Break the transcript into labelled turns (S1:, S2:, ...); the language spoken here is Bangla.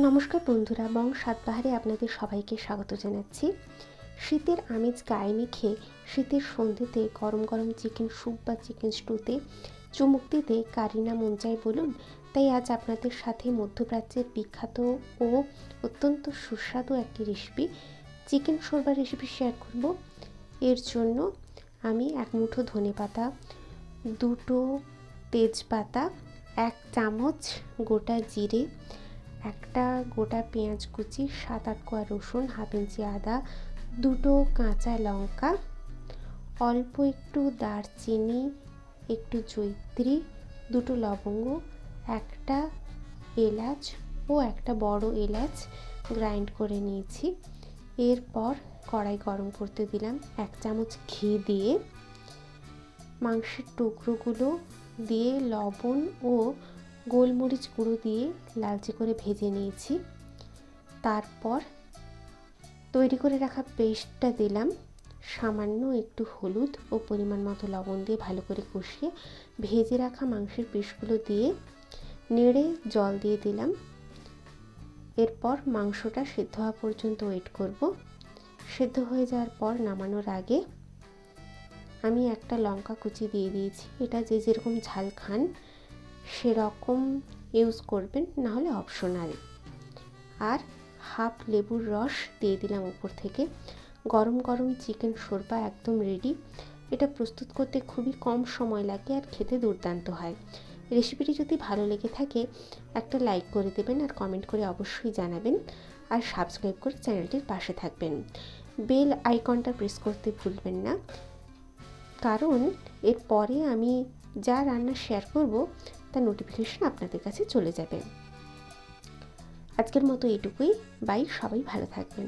S1: নমস্কার বন্ধুরা, বং সাতবাহারে আপনাদের সবাইকে স্বাগত জানাচ্ছি। শীতের আমেজ গায়ে মেখে শীতের সন্ধ্যেতে গরম গরম চিকেন স্যুপ বা চিকেন স্টুতে চুমুক দিতে কারি না মন চায় বলুন। তাই আজ আপনাদের সাথে মধ্যপ্রাচ্যের বিখ্যাত ও অত্যন্ত সুস্বাদু একটি recipe chicken shorba recipe share করব। এর জন্য আমি এক মুঠো ধনেপাতা, দুটো তেজপাতা, 1 চামচ গোটা জিরে, একটা গোটা পেঁয়াজ কুচি, 7-8 কোয়া রসুন, হাফ ইঞ্চি আদা, দুটো কাঁচা লঙ্কা, অল্প একটু দারচিনি, একটু জয়িত্রী, দুটো লবঙ্গ, একটা এলাচ ও একটা বড় এলাচ গ্রাইন্ড করে নিয়েছি। এরপর কড়াই গরম করতে দিলাম, 1 চামচ ঘি দিয়ে মাংসের টুকরোগুলো দিয়ে লবণ ও গোলমরিচ গুঁড়ো দিয়ে লালচে করে ভেজে নিয়েছি। তারপর তৈরি করে রাখা পেস্টটা দিলাম, সামান্য একটু হলুদ ও পরিমাণ মতো লবণ দিয়ে ভালো করে কষিয়ে ভেজে রাখা মাংসের পিসগুলো দিয়ে নেড়ে জল দিয়ে দিলাম। এরপর মাংসটা সেদ্ধ হওয়া পর্যন্ত ওয়েট করব। সেদ্ধ হয়ে যাওয়ার পর নামানোর আগে আমি একটা লঙ্কা কুচি দিয়ে দিয়েছি। এটা যে যেরকম ঝাল খান সেরকম ইউজ করবেন, না হলে অপশনাল। আর হাফ লেবুর রস দিয়ে দিলাম উপর থেকে। গরম গরম চিকেন শোরবা একদম রেডি। এটা প্রস্তুত করতে খুবই কম সময় লাগে আর খেতে দুর্দান্ত হয়। রেসিপিটি যদি ভালো লেগে থাকে একটা লাইক করে দেবেন আর কমেন্ট করে অবশ্যই জানাবেন, আর সাবস্ক্রাইব করে চ্যানেলটির পাশে থাকবেন। বেল আইকনটা প্রেস করতে ভুলবেন না, কারণ এরপরে আমি যা রান্না শেয়ার করব তার নোটিফিকেশন আপনাদের কাছে চলে যাবে। আজকের মতো এইটুকুই। বাই, সবাই ভালো থাকবেন।